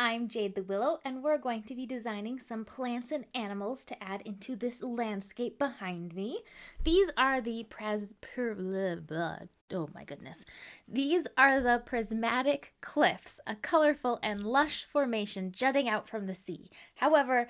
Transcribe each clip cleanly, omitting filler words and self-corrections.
I'm Jade the Willow, and we're going to be designing some plants and animals to add into this landscape behind me. These are the oh my goodness. These are the Prismatic Cliffs, a colorful and lush formation jutting out from the sea. However,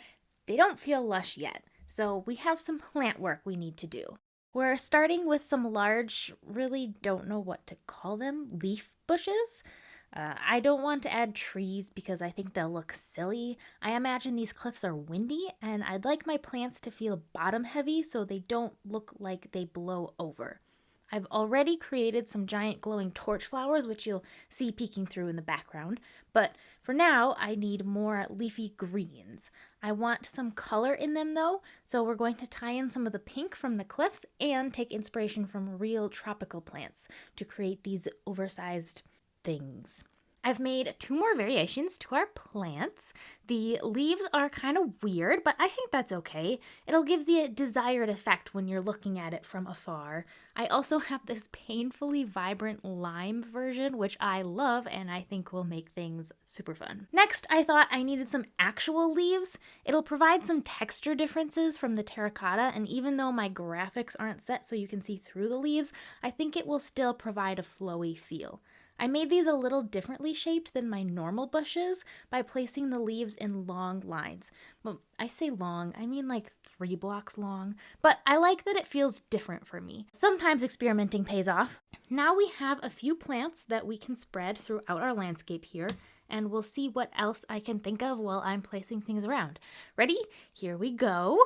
they don't feel lush yet, so we have some plant work we need to do. We're starting with some large, really don't know what to call them, leaf bushes. I don't want to add trees because I think they'll look silly. I imagine these cliffs are windy, and I'd like my plants to feel bottom heavy so they don't look like they blow over. I've already created some giant glowing torch flowers, which you'll see peeking through in the background, but for now I need more leafy greens. I want some color in them though, so we're going to tie in some of the pink from the cliffs and take inspiration from real tropical plants to create these oversized things. I've made 2 more variations to our plants. The leaves are kind of weird, but I think that's okay. It'll give the desired effect when you're looking at it from afar. I also have this painfully vibrant lime version, which I love and I think will make things super fun. Next, I thought I needed some actual leaves. It'll provide some texture differences from the terracotta, and even though my graphics aren't set so you can see through the leaves, I think it will still provide a flowy feel. I made these a little differently shaped than my normal bushes by placing the leaves in long lines. Well, I say long, I mean like 3 blocks long, but I like that it feels different for me. Sometimes experimenting pays off. Now we have a few plants that we can spread throughout our landscape here, and we'll see what else I can think of while I'm placing things around. Ready? Here we go.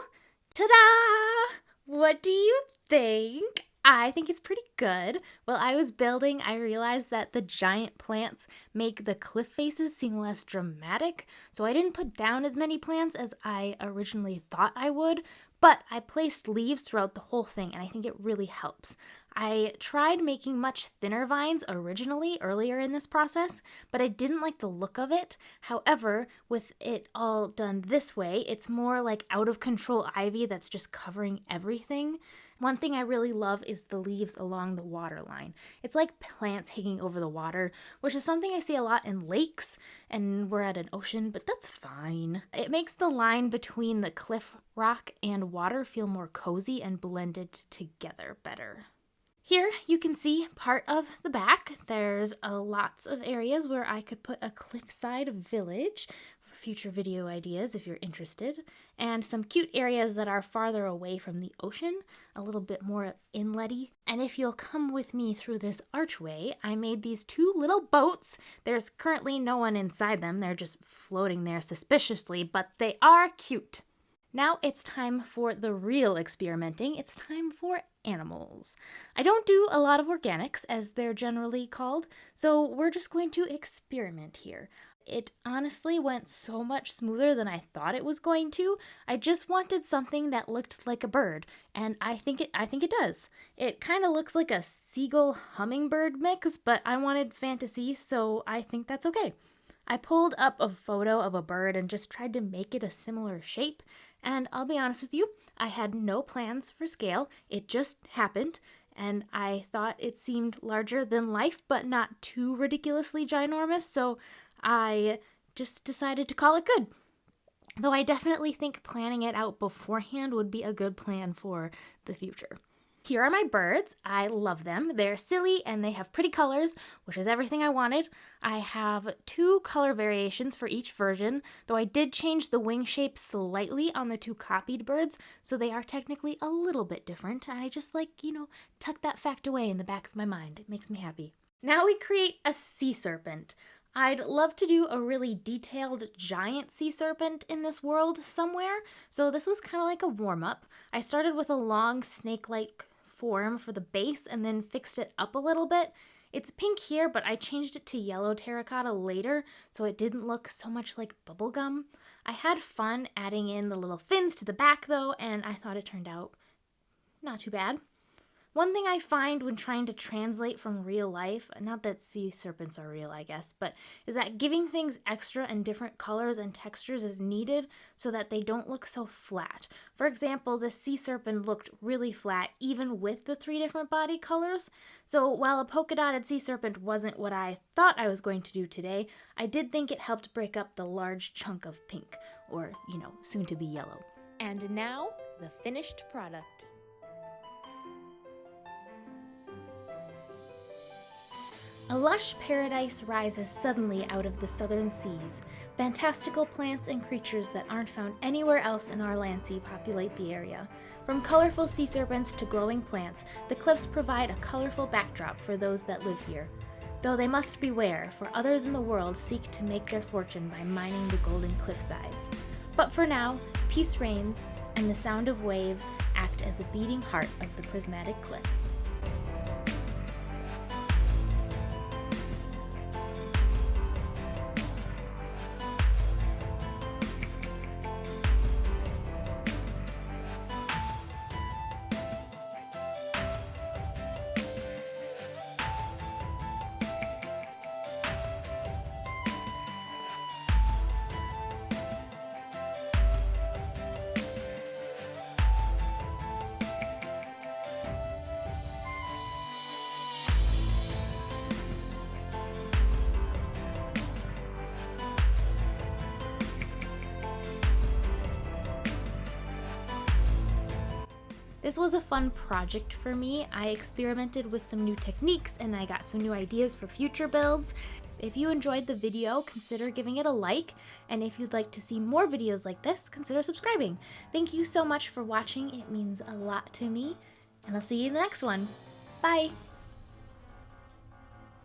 Ta-da! What do you think? I think it's pretty good. While I was building, I realized that the giant plants make the cliff faces seem less dramatic, so I didn't put down as many plants as I originally thought I would, but I placed leaves throughout the whole thing, and I think it really helps. I tried making much thinner vines originally earlier in this process, but I didn't like the look of it. However, with it all done this way, it's more like out of control ivy that's just covering everything. One thing I really love is the leaves along the water line. It's like plants hanging over the water, which is something I see a lot in lakes, and we're at an ocean, but that's fine. It makes the line between the cliff rock and water feel more cozy and blended together better. Here you can see part of the back. There's lots of areas where I could put a cliffside village for future video ideas if you're interested, and some cute areas that are farther away from the ocean, a little bit more inlety. And if you'll come with me through this archway, I made these 2 little boats. There's currently no one inside them. They're just floating there suspiciously, but they are cute. Now it's time for the real experimenting. It's time for animals. I don't do a lot of organics, as they're generally called, so we're just going to experiment here. It honestly went so much smoother than I thought it was going to. I just wanted something that looked like a bird, and I think it does. It kind of looks like a seagull hummingbird mix, but I wanted fantasy, so I think that's okay. I pulled up a photo of a bird and just tried to make it a similar shape, and I'll be honest with you, I had no plans for scale. It just happened, and I thought it seemed larger than life, but not too ridiculously ginormous, so I just decided to call it good. Though I definitely think planning it out beforehand would be a good plan for the future. Here are my birds. I love them. They're silly and they have pretty colors, which is everything I wanted. I have 2 color variations for each version, though I did change the wing shape slightly on the 2 copied birds, so they are technically a little bit different. And I just tuck that fact away in the back of my mind. It makes me happy. Now we create a sea serpent. I'd love to do a really detailed giant sea serpent in this world somewhere, so this was kind of like a warm-up. I started with a long snake-like form for the base and then fixed it up a little bit. It's pink here, but I changed it to yellow terracotta later, so it didn't look so much like bubblegum. I had fun adding in the little fins to the back though, and I thought it turned out not too bad. One thing I find when trying to translate from real life, not that sea serpents are real, I guess, but is that giving things extra and different colors and textures is needed so that they don't look so flat. For example, the sea serpent looked really flat even with the 3 different body colors. So while a polka dotted sea serpent wasn't what I thought I was going to do today, I did think it helped break up the large chunk of pink, or, soon to be yellow. And now, the finished product. A lush paradise rises suddenly out of the southern seas. Fantastical plants and creatures that aren't found anywhere else in our land sea populate the area. From colorful sea serpents to glowing plants, the cliffs provide a colorful backdrop for those that live here. Though they must beware, for others in the world seek to make their fortune by mining the golden cliffsides. But for now, peace reigns, and the sound of waves act as a beating heart of the Prismatic Cliffs. This was a fun project for me. I experimented with some new techniques and I got some new ideas for future builds. If you enjoyed the video, consider giving it a like, and if you'd like to see more videos like this, consider subscribing. Thank you so much for watching. It means a lot to me, and I'll see you in the next one. Bye!